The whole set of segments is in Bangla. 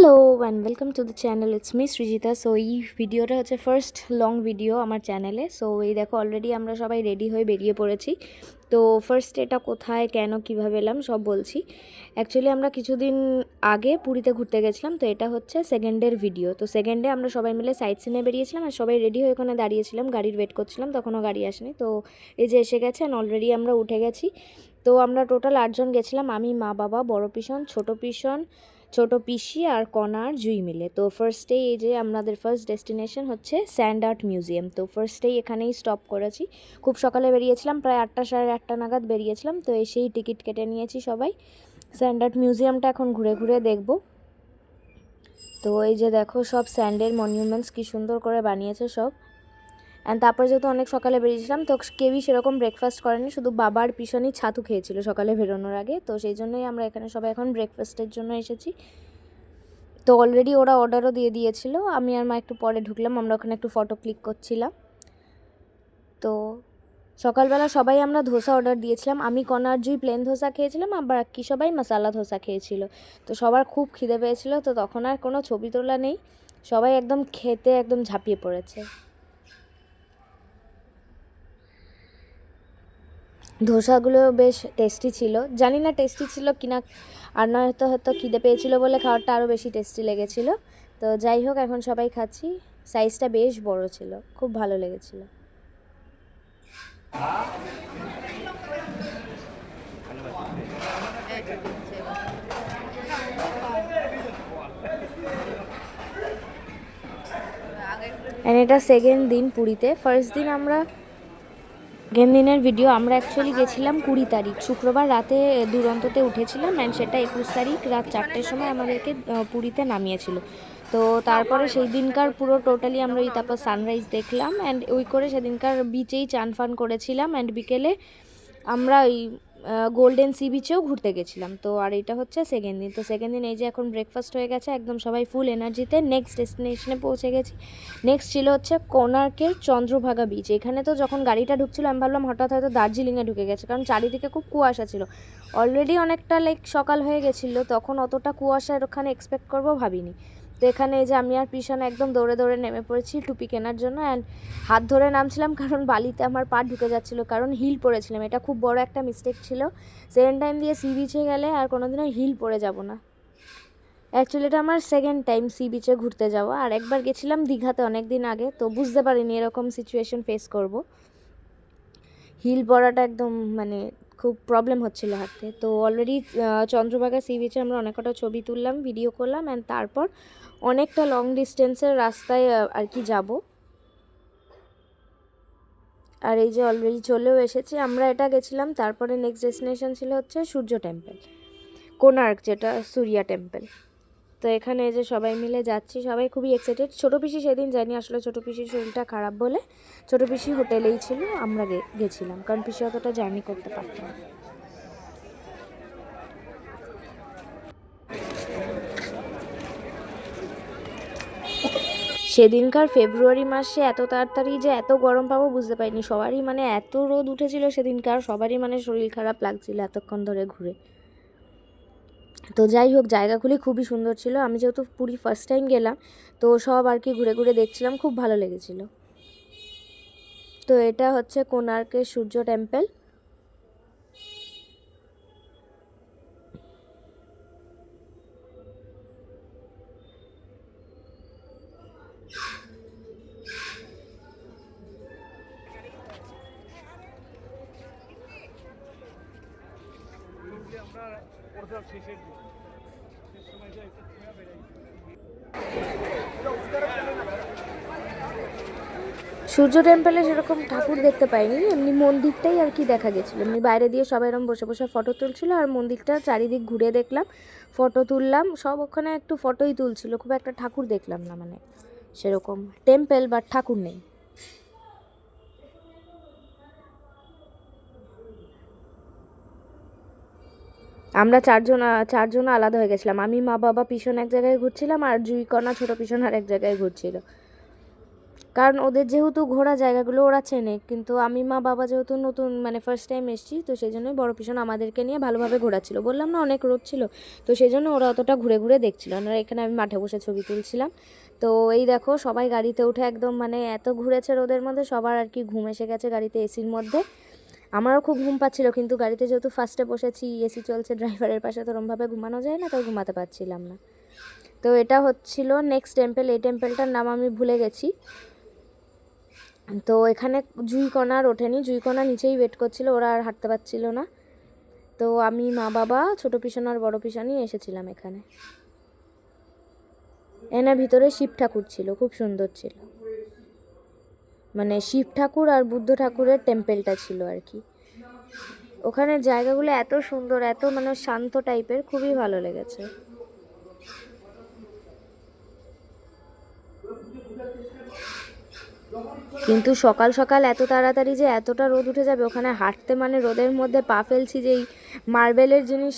Hello and welcome to the channel, it's me Srijita. So এই ভিডিওটা হচ্ছে ফার্স্ট লং ভিডিও আমার চ্যানেলে। সো এই দেখো অলরেডি আমরা সবাই রেডি হয়ে বেরিয়ে পড়েছি। তো ফার্স্ট এটা কোথায়, কেন, কীভাবে এলাম সব বলছি। অ্যাকচুয়ালি আমরা কিছুদিন আগে পুরীতে ঘুরতে গেছিলাম, তো এটা হচ্ছে সেকেন্ডের ভিডিও। তো সেকেন্ডে আমরা সবাই মিলে সাইট সিনে বেরিয়েছিলাম আর সবাই রেডি হয়ে ওখানে দাঁড়িয়েছিলাম, গাড়ির ওয়েট করছিলাম, তখনও গাড়ি আসেনি। তো এই যে এসে গেছে অ্যান্ড অলরেডি আমরা উঠে গেছি। তো আমরা টোটাল 8জন গেছিলাম, আমি, মা, বাবা, বড় পিসন, ছোট পিসি আর কণা আর জুই মিলে। তো ফার্স্টেই এই যে আমাদের ফার্স্ট ডেস্টিনেশন হচ্ছে স্যান্ড আর্ট মিউজিয়াম। তো ফার্স্টেই এখানেই স্টপ করেছি। খুব সকালে বেরিয়েছিলাম, প্রায় 8টা সাড়ে 8টা নাগাদ বেরিয়েছিলাম। তো এসেই টিকিট কেটে নিয়েছি সবাই। স্যান্ড আর্ট মিউজিয়ামটা এখন ঘুরে ঘুরে দেখব। তো এই যে দেখো সব স্যান্ডের মনিউমেন্টস কী সুন্দর করে বানিয়েছে সব। অ্যান্ড তারপরে যেহেতু অনেক সকালে বেরিয়েছিলাম, তো কেউই সেরকম ব্রেকফাস্ট করেনি, শুধু বাবার পিছনেই ছাতু খেয়েছিল সকালে বেরোনোর আগে। তো সেই জন্যই আমরা এখানে সবাই এখন ব্রেকফাস্টের জন্য এসেছি। তো অলরেডি ওরা অর্ডারও দিয়ে দিয়েছিল, আমি আর মা একটু পরে ঢুকলাম, আমরা ওখানে একটু ফটো ক্লিক করছিলাম। তো সকালবেলা সবাই আমরা ধোসা অর্ডার দিয়েছিলাম, আমি কণার জুই প্লেন ধোসা খেয়েছিলাম, আবার কি সবাই মশালা ধোসা খেয়েছিল। তো সবার খুব খিদে পেয়েছিল, তো তখন আর কোনো ছবি তোলা নেই, সবাই একদম খেতে একদম ঝাঁপিয়ে পড়েছে। ধোসাগুলো বেশ টেস্টি ছিল, জানি না টেস্টি ছিল কিনা, আর নয়তো হয়তো খিদে পেয়েছিল বলে খাবারটা আরও বেশি টেস্টি লেগেছিল। তো যাই হোক, এখন সবাই খাচ্ছি। সাইজটা বেশ বড় ছিল, খুব ভালো লেগেছিল। অ্যান্ড এটা সেকেন্ড দিন পুরীতে। ফার্স্ট দিন আমরা সেকেন্ড দিনের ভিডিও, আমরা অ্যাকচুয়ালি গেছিলাম 20 তারিখ শুক্রবার রাতে দুরন্ততে উঠেছিলাম, অ্যান্ড সেটা 21 তারিখ রাত 4টের সময় আমাদেরকে পুরীতে নামিয়েছিল। তো তারপরে সেই দিনকার পুরো টোটালি আমরা ওই তারপর সানরাইজ দেখলাম, অ্যান্ড ওই করে সেদিনকার বিচেই চান ফান করেছিলাম, অ্যান্ড বিকেলে আমরা ওই গোল্ডেন সি বিচেও ঘুরতে গেছিলাম। তো আর এটা হচ্ছে সেকেন্ড দিন। তো সেকেন্ড দিন এই যে এখন ব্রেকফাস্ট হয়ে গেছে, একদম সবাই ফুল এনার্জিতে নেক্সট ডেস্টিনেশনে পৌঁছে গেছি। নেক্সট ছিল হচ্ছে কোণার্কের চন্দ্রভাগা বিচ। এখানে তো যখন গাড়িটা ঢুকছিল আমি ভাবলাম হঠাৎ হয়তো দার্জিলিংয়ে ঢুকে গেছে, কারণ চারিদিকে খুব কুয়াশা ছিল। অলরেডি অনেকটা সকাল হয়ে গেছিলো, তখন অতটা কুয়াশার ওখানে এক্সপেক্ট করবো ভাবিনি। তো এখানে এই যে আমি আর পিছনে একদম দৌড়ে দৌড়ে নেমে পড়েছি টুপি কেনার জন্য, অ্যান্ড হাত ধরে নামছিলাম কারণ বালিতে আমার পা ঢুকে যাচ্ছিলো, কারণ হিল পরেছিলাম। এটা খুব বড় একটা মিস্টেক ছিল, সেকেন্ড টাইম দিয়ে সি বিচে গেলে আর কোনোদিনও হিল পরে যাব না। অ্যাকচুয়ালি এটা আমার সেকেন্ড টাইম সি বিচে ঘুরতে যাওয়া, আর একবার গেছিলাম দীঘাতে অনেক দিন আগে, তো বুঝতে পারিনি এরকম সিচুয়েশন ফেস করব। হিল পরাটা একদম মানে খুব প্রবলেম হচ্ছিলো হাঁটতে। তো অলরেডি চন্দ্রভাগা সি বিচে আমরা অনেক কটা ছবি তুললাম, ভিডিও করলাম, অ্যান্ড তারপর অনেকটা লং ডিস্টেন্সের রাস্তায় আর কি যাব। আর এই যে অলরেডি চলেও এসেছি আমরা, এটা গেছিলাম। তারপরে নেক্সট ডেস্টিনেশন ছিল হচ্ছে সূর্য টেম্পল, কোণার্ক, যেটা সূর্যা টেম্পল। তো এখানে এই যে সবাই মিলে যাচ্ছি, সবাই খুবই এক্সাইটেড। ছোটো পিসি সেদিন যায়নি, আসলে ছোটো পিসির শরীরটা খারাপ বলে ছোটো পিসি হোটেলেই ছিল, আমরা গেছিলাম, কারণ পিসি অতটা জার্নি করতে পারত না। সেদিনকার ফেব্রুয়ারি মাসে এত তাড়াতাড়ি যে এত গরম পাবো বুঝতে পারিনি। সবারই মানে এত রোদ উঠেছিল সেদিনকার, সবারই মানে শরীর খারাপ লাগছিল এতক্ষণ ধরে ঘুরে। তো যাই হোক, জায়গাগুলি খুবই সুন্দর ছিল। আমি যেহেতু পুরী ফার্স্ট টাইম গেলাম, তো সব আর কি ঘুরে ঘুরে দেখছিলাম, খুব ভালো লেগেছিল। তো এটা হচ্ছে কোণার্কের সূর্য টেম্পল। সূর্য টেম্পলে সেরকম ঠাকুর দেখতে পাইনি, এমনি মন্দিরটাই আর কি দেখা গেছিলো। এমনি বাইরে দিয়ে সবাই এরকম বসে বসে ফটো তুলছিল, আর মন্দিরটা চারিদিক ঘুরে দেখলাম, ফটো তুললাম, সব ওখানে একটু ফটোই তুলছিল, খুব একটা ঠাকুর দেখলাম না, মানে সেরকম টেম্পল বাট ঠাকুর নেই। আমরা চারজন আলাদা হয়ে গেছিলাম, আমি, মা, বাবা পিছন এক জায়গায় ঘুরছিলাম, আর জুই, কণা, ছোটো পিছন আর এক জায়গায় ঘুরছিল। কারণ ওদের যেহেতু ঘোরা জায়গাগুলো ওরা চেনে, কিন্তু আমি মা বাবা যেহেতু নতুন মানে ফার্স্ট টাইম এসেছি, তো সেই জন্যই বড় পিছন আমাদেরকে নিয়ে ভালোভাবে ঘোরাচ্ছিল। বললাম না অনেক রোদ ছিল, তো সেই জন্য ওরা অতটা ঘুরে ঘুরে দেখছিল না। এখানে আমি মাঠে বসে ছবি তুলছিলাম। তো এই দেখো সবাই গাড়িতে উঠে একদম মানে এত ঘুরেছে রোদের মধ্যে, সবার আর কি ঘুম এসে গেছে গাড়িতে এসির মধ্যে। আমারও খুব ঘুম পাচ্ছিল, কিন্তু গাড়িতে যেহেতু ফার্স্টে বসেছি, এসি চলছে ড্রাইভারের পাশে, তো ওরমভাবে ঘুমানো যায় না, তাই ঘুমাতে পারছিলাম না। তো এটা হচ্ছিল নেক্সট টেম্পল। এই টেম্পলটার নাম আমি ভুলে গেছি। তো এখানে জুঁইকণা আর ওঠেনি, জুঁইকণা নিচেই ওয়েট করছিল, ওরা আর হাঁটতে পারছিল না। তো আমি মা বাবা ছোটো পিছন আর বড় পিছনই এসেছিলাম এখানে। এনার ভিতরে শিব ঠাকুর ছিল, খুব সুন্দর ছিল, মানে শিব ঠাকুর আর বুদ্ধ ঠাকুরের টেম্পলটা ছিল আর কি। ওখানে জায়গাগুলো এত সুন্দর, এত মানে শান্ত টাইপের, খুবই ভালো লেগেছে। কিন্তু সকাল সকাল এত তাড়াতাড়ি যে এতটা রোদ উঠে যাবে ওখানে হাঁটতে, মানে রোদের মধ্যে পা ফেলছি, যেই মার্বেলের জিনিস,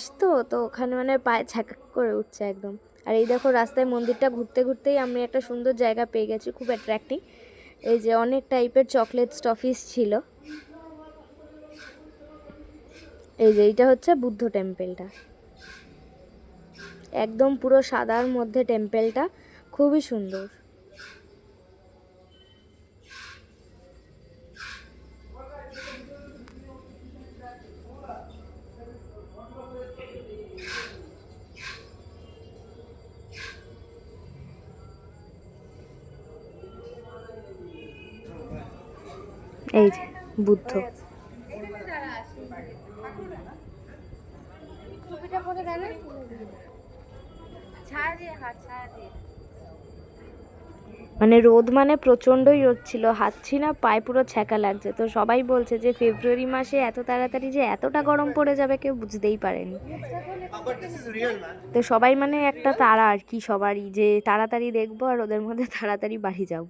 তো ওখানে মানে পায়ে ছ্যাঁক করে উঠছে একদম। আর এই দেখো রাস্তায় মন্দিরটা ঘুরতে ঘুরতেই আমি একটা সুন্দর জায়গা পেয়ে গেছি, খুব অ্যাট্রাক্টিং। এই যে অনেক টাইপের চকলেট টফিস ছিল। এই যে এইটা হচ্ছে বুদ্ধ টেম্পলটা, একদম পুরো সাদার মধ্যে টেম্পলটা, খুবই সুন্দর। এই যে বুদ্ধ, মানে রোদ মানে প্রচণ্ডই রোদ ছিল, হাঁটছি না, পায়ে পুরো ছ্যাঁকা লাগছে। তো সবাই বলছে যে ফেব্রুয়ারি মাসে এত তাড়াতাড়ি যে এতটা গরম পড়ে যাবে কেউ বুঝতেই পারেনি। তো সবাই মানে একটা তাড়া আর কি সবারই, যে তাড়াতাড়ি দেখবো আর ওদের মধ্যে তাড়াতাড়ি বাড়ি যাব।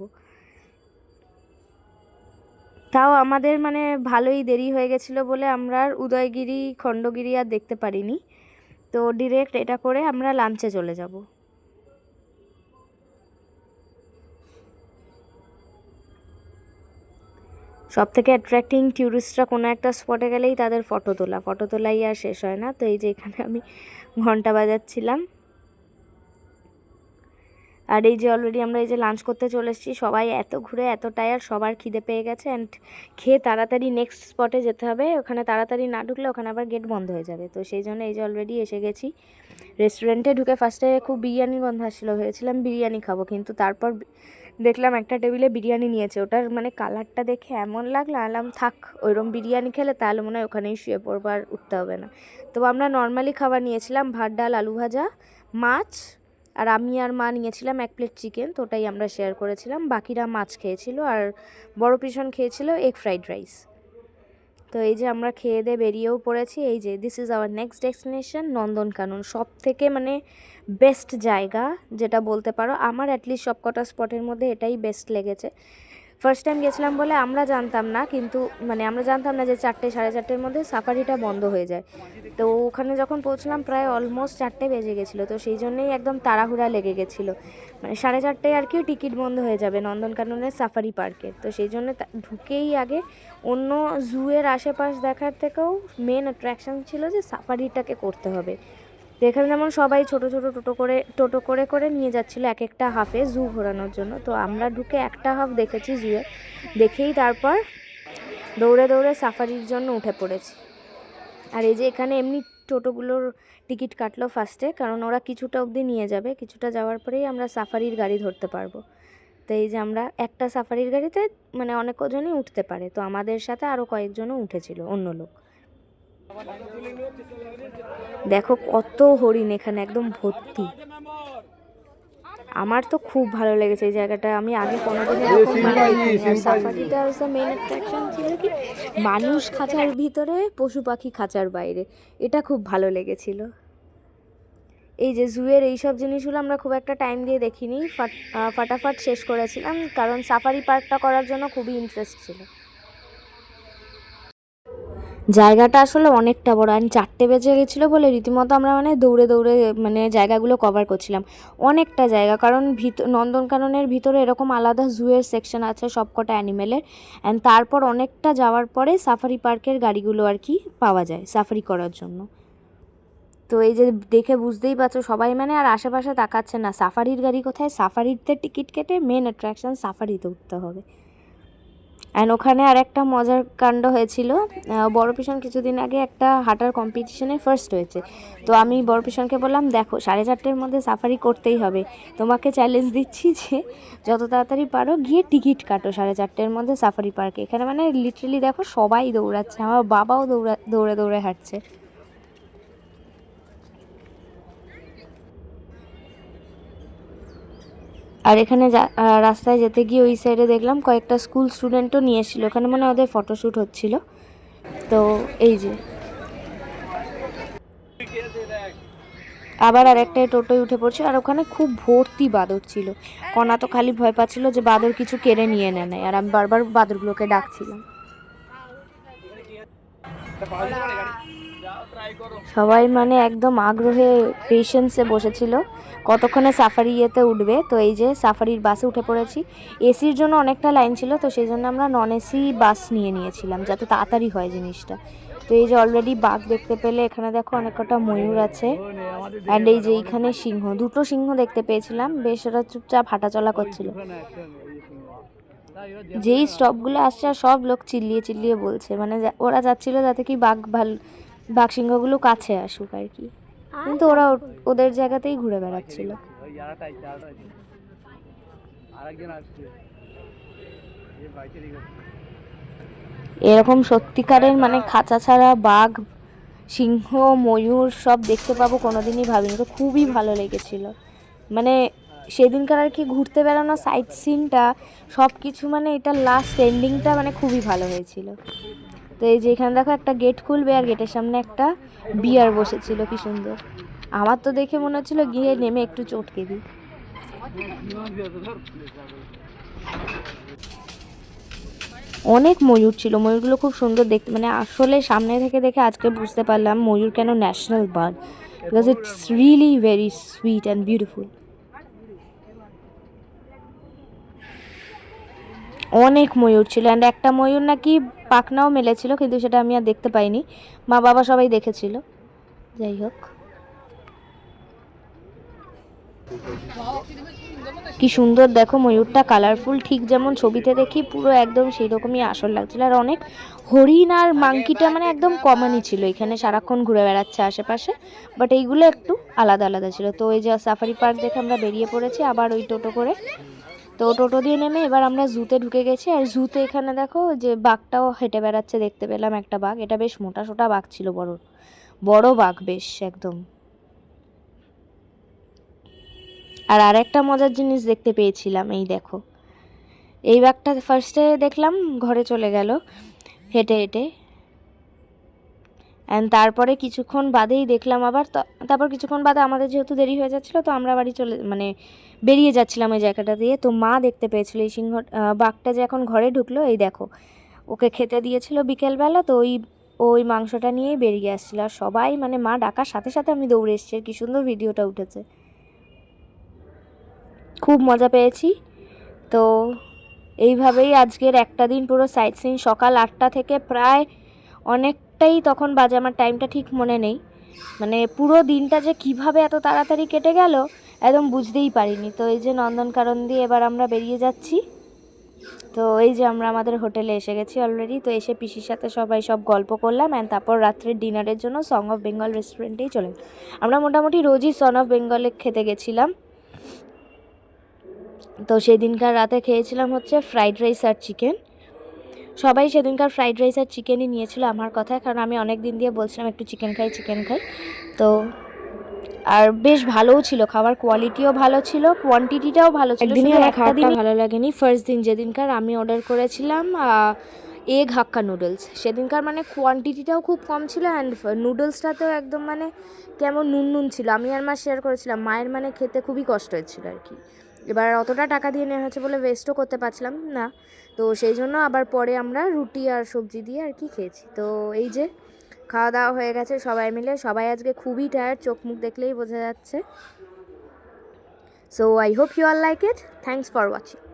তাও আমাদের মানে ভালোই দেরি হয়ে গেছিলো বলে আমরা আর উদয়গিরি খণ্ডগিরি আর দেখতে পারিনি। তো ডিরেক্ট এটা করে আমরা লাঞ্চে চলে যাব। সব থেকে অ্যাট্রাক্টিং ট্যুরিস্টরা কোনো একটা স্পটে গেলেই তাদের ফটো তোলাই আর শেষ হয় না। তো এই যে এখানে আমি ঘন্টা বাজাচ্ছিলাম। আর এই যে অলরেডি আমরা এই যে লাঞ্চ করতে চলে এসেছি, সবাই এত ঘুরে এত টায়ার, সবার খিদে পেয়ে গেছে, অ্যান্ড খেয়ে তাড়াতাড়ি নেক্সট স্পটে যেতে হবে। ওখানে তাড়াতাড়ি না ঢুকলে ওখানে আবার গেট বন্ধ হয়ে যাবে। তো সেই জন্য এই যে অলরেডি এসে গেছি রেস্টুরেন্টে। ঢুকে ফার্স্টে খুব বিরিয়ানির গন্ধ আসছিলো, ভেবেছিলাম বিরিয়ানি খাবো, কিন্তু তারপর দেখলাম একটা টেবিলে বিরিয়ানি নিয়েছে। ওটার মানে কালারটা দেখে এমন লাগলো, আলাম থাক, ওইরকম বিরিয়ানি খেলে তাহলে মনে হয় ওখানেই শুয়ে পড়বো, আর উঠতে হবে না। তো আমরা নর্মালি খাবার নিয়েছিলাম, ভাত ডাল আলু ভাজা মাছ, আর আমি আর মা নিয়েছিলাম 1 প্লেট চিকেন, তো ওটাই আমরা শেয়ার করেছিলাম। বাকিরা মাছ খেয়েছিল, আর বড় পিছন খেয়েছিল এগ ফ্রাইড রাইস। তো এই যে আমরা খেয়ে দিয়ে বেরিয়েও পড়েছি। এই যে this is our next destination Nandankanan. সব থেকে মানে বেস্ট জায়গা যেটা বলতে পারো, আমার অ্যাটলিস্ট সবকটা স্পটের মধ্যে এটাই বেস্ট লেগেছে। ফার্স্ট টাইম গেছিলাম বলে আমরা জানতাম না, কিন্তু মানে আমরা জানতাম না যে 4টে সাড়ে 4টের মধ্যে সাফারিটা বন্ধ হয়ে যায়। তো ওখানে যখন পৌঁছলাম প্রায় অলমোস্ট 4টে বেজে গেছিলো, তো সেই জন্যই একদম তাড়াহুড়া লেগে গেছিলো। মানে 4:30টায় আর কি টিকিট বন্ধ হয়ে যাবে নন্দনকাননের সাফারি পার্কের। তো সেই জন্য ঢুকেই আগে অন্য জুয়ের আশেপাশ দেখার থেকেও মেন অ্যাট্রাকশান ছিল যে সাফারিটাকে করতে হবে। তো এখানে যেমন সবাই ছোটো ছোটো টোটো করে করে নিয়ে যাচ্ছিলো এক একটা হাফে জু ঘোরানোর জন্য। তো আমরা ঢুকে একটা হাফ দেখেছি জুয়ে, দেখেই তারপর দৌড়ে দৌড়ে সাফারির জন্য উঠে পড়েছি। আর এই যে এখানে এমনি টোটোগুলোর টিকিট কাটলো ফার্স্টে, কারণ ওরা কিছুটা অবধি নিয়ে যাবে, কিছুটা যাওয়ার পরেই আমরা সাফারির গাড়ি ধরতে পারবো। তো এই যে আমরা একটা সাফারির গাড়িতে মানে অনেক কজনই উঠতে পারে, তো আমাদের সাথে আরও কয়েকজনও উঠেছিল অন্য লোক। দেখো কত হরিণ এখানে, একদম ভর্তি। আমার তো খুব ভালো লেগেছে এই জায়গাটা, আমি আগে কোনোদিন এরকম সাফারিটা মেন অ্যাট্রাকশন ছিল কি মানুষ খাঁচার ভিতরে, পশু পাখি খাঁচার বাইরে, এটা খুব ভালো লেগেছিল। এই যে জুয়ের এইসব জিনিসগুলো আমরা খুব একটা টাইম দিয়ে দেখিনি, ফাটাফাট শেষ করেছিলাম, কারণ সাফারি পার্কটা করার জন্য খুবই ইন্টারেস্ট ছিল। জায়গাটা আসলে অনেকটা বড়, আর 4টে বেজে গেছিলো বলে রীতিমতো আমরা মানে দৌড়ে দৌড়ে মানে জায়গাগুলো কভার করছিলাম। অনেকটা জায়গা, কারণ নন্দনকাননের ভিতরে এরকম আলাদা জুয়ের সেকশন আছে সব কটা অ্যানিমেলের, অ্যান্ড তারপর অনেকটা যাওয়ার পরে সাফারি পার্কের গাড়িগুলো আর কি পাওয়া যায় সাফারি করার জন্য। তো এই যে দেখে বুঝতেই পারছো সবাই মানে আর আশেপাশে তাকাচ্ছে না, সাফারির গাড়ি কোথায়, সাফারিতে টিকিট কেটে মেন অ্যাট্রাকশন সাফারিতে উঠতে হবে। অ্যান্ড ওখানে আর একটা মজার কাণ্ড হয়েছিল, বড় পিছন কিছুদিন আগে একটা হাঁটার কম্পিটিশনে ফার্স্ট হয়েছে। তো আমি বড় পিছনকে বললাম, দেখো 4:30-এর মধ্যে সাফারি করতেই হবে, তোমাকে চ্যালেঞ্জ দিচ্ছি যে যত তাড়াতাড়ি পারো গিয়ে টিকিট কাটো 4:30-এর মধ্যে সাফারি পার্কে। এখানে মানে লিটারেলি দেখো সবাই দৌড়াচ্ছে, আমার বাবাও দৌড়ে দৌড়ে হাঁটছে। আর এখানে রাস্তায় যেতে গিয়ে ওই সাইডে দেখলাম কয়েকটা স্কুল স্টুডেন্টও নিয়ে এসেছিলো, ওখানে মানে ওদের ফটোশ্যুট হচ্ছিল। তো এই যে আবার আর একটা টোটোয় উঠে পড়ছে, আর ওখানে খুব ভর্তি বাদর ছিল। কণা তো খালি ভয় পাচ্ছিল যে বাদর কিছু কেড়ে নিয়ে নেয়, আর আমি বারবার বাদরগুলোকে ডাকছিলাম। সবাই মানে একদম আগ্রহে পেশেন্সে বসেছিল কতক্ষণে সাফারি ইয়েতে উঠবে। তো এই যে সাফারির বাসে উঠে পড়েছি। এসির জন্য অনেকটা লাইন ছিল, তো সেই জন্য আমরা নন এসি বাস নিয়েছিলাম যাতে তাড়াতাড়ি হয় জিনিসটা। তো এই যে অলরেডি বাঘ দেখতে পেলে, এখানে দেখো অনেক কটা ময়ূর আছে, অ্যান্ড এই যে এইখানে সিংহ, 2টো সিংহ দেখতে পেয়েছিলাম, বেশ ওরা চুপচাপ হাঁটাচলা করছিল। যেই স্টপগুলো আসছে আর সব লোক চিল্লিয়ে চিল্লিয়ে বলছে, মানে ওরা যাচ্ছিল যাতে কি বাঘ সিংহগুলো কাছে আসুক আর কি, কিন্তু ওরা ওদের জায়গাতেই ঘুরে বেড়াচ্ছিল। এরকম সত্যিকারের মানে খাঁচা ছাড়া বাঘ, সিংহ, ময়ূর সব দেখতে পাবো কোনোদিনই ভাবিনি, তো খুবই ভালো লেগেছিল। মানে সেদিনকার আর কি ঘুরতে বেড়ানো, সাইট সিনটা সব কিছু, মানে এটা লাস্ট এন্ডিংটা মানে খুবই ভালো হয়েছিল। তো এই যে এখানে দেখো একটা গেট খুলবে, আর গেটের সামনে একটা বিয়ার বসেছিল, কি সুন্দর। আমার তো দেখে মনে হচ্ছিল গিয়ে নেমে একটু চটকে দিই। অনেক ময়ূর ছিল, ময়ূরগুলো খুব সুন্দর দেখতে, মানে আসলে সামনে থেকে দেখে আজকে বুঝতে পারলাম ময়ূর কেন national bird, because it's really very sweet and beautiful. অনেক ময়ূর ছিল, অ্যান্ড একটা ময়ূর নাকি পাখনাও মেলেছিল, কিন্তু সেটা আমি আর দেখতে পাইনি, মা বাবা সবাই দেখেছিল। যাই হোক, কি সুন্দর দেখো ময়ূরটা, কালারফুল, ঠিক যেমন ছবিতে দেখি পুরো একদম সেই রকমই আসল লাগছিল। আর অনেক হরিণ আর মাংকিটা মানে একদম কমনই ছিল, এখানে সারাক্ষণ ঘুরে বেড়াচ্ছে আশেপাশে, বাট এইগুলো একটু আলাদা আলাদা ছিল। তো ওই যে সাফারি পার্ক দেখে আমরা বেরিয়ে পড়েছি আবার ওই টোটো করে। তো টোটো দিয়ে নেমে এবার আমরা জুতে ঢুকে গেছি, আর জুতে এখানে দেখো যে বাঘটাও হেঁটে বেড়াচ্ছে, দেখতে পেলাম একটা বাঘ, এটা বেশ মোটা সোটা বাঘ ছিল, বড় বড় বাঘ বেশ একদম। আর আরেকটা মজার জিনিস দেখতে পেয়েছিলাম, এই দেখো এই বাঘটা ফার্স্টে দেখলাম ঘরে চলে গেল হেঁটে হেঁটে, অ্যান্ড তারপরে কিছুক্ষণ বাদেই দেখলাম আবার, তারপর কিছুক্ষণ বাদে আমাদের যেহেতু দেরি হয়ে যাচ্ছিলো, তো আমরা বাড়ি মানে বেরিয়ে যাচ্ছিলাম ওই জায়গাটা দিয়ে। তো মা দেখতে পেয়েছিল এই বাঘটা যে এখন ঘরে ঢুকলো, এই দেখো ওকে খেতে দিয়েছিল বিকেলবেলা, তো ওই মাংসটা নিয়েই বেরিয়ে আসছিল, আর সবাই মানে মা ডাকার সাথে সাথে আমি দৌড়ে এসেছি, আর কি সুন্দর ভিডিওটা উঠেছে, খুব মজা পেয়েছি। তো এইভাবেই আজকের একটা দিন পুরো সাইট সিন, সকাল 8টা থেকে প্রায় অনেকটাই তখন বাজে, আমার টাইমটা ঠিক মনে নেই, মানে পুরো দিনটা যে কিভাবে এত তাড়াতাড়ি কেটে গেল একদম বুঝতেই পারিনি। তো এই যে নন্দনকানন দিয়ে এবার আমরা বেরিয়ে যাচ্ছি। তো এই যে আমরা আমাদের হোটেলে এসে গেছি অলরেডি। তো এসে পিসির সাথে সবাই সব গল্প করলাম, অ্যান্ড তারপর রাত্রের ডিনারের জন্য সং অফ বেঙ্গল রেস্টুরেন্টেই চলে। আমরা মোটামুটি রোজই সং অফ বেঙ্গলে খেতে গেছিলাম। তো সেদিনকার রাতে খেয়েছিলাম হচ্ছে ফ্রাইড রাইস আর চিকেন। সবাই সেদিনকার ফ্রাইড রাইস আর চিকেনই নিয়েছিল আমার কথায়, কারণ আমি অনেক দিন দিয়ে বলছিলাম একটু চিকেন খাই। তো আর বেশ ভালোও ছিল, খাবার কোয়ালিটিও ভালো ছিল, কোয়ান্টিটিটাও ভালো ছিল। একদিনই আমার খাবারটা ভালো লাগেনি। ফার্স্ট দিন যেদিনকার আমি অর্ডার করেছিলাম এগ হাক্কা নুডলস, সেদিনকার মানে কোয়ান্টিটিটাও খুব কম ছিল, অ্যান্ড নুডলসটাতেও একদম মানে কেমন নুন ছিল। আমি আর মা শেয়ার করেছিলাম, মায়ের মানে খেতে খুবই কষ্ট হচ্ছিল আর কি। এবার অতটা টাকা দিয়ে নেওয়া হচ্ছে বলে ওয়েস্টও করতে পারছিলাম না, তো সেই জন্য আবার পরে আমরা রুটি আর সবজি দিয়ে আর কি খেয়েছি। তো এই যে খাওয়া দাওয়া হয়ে গেছে সবাই মিলে, সবাই আজকে খুবই টায়ার্ড, চোখ মুখ দেখলেই বোঝা যাচ্ছে। So I hope you are like it, thanks for watching.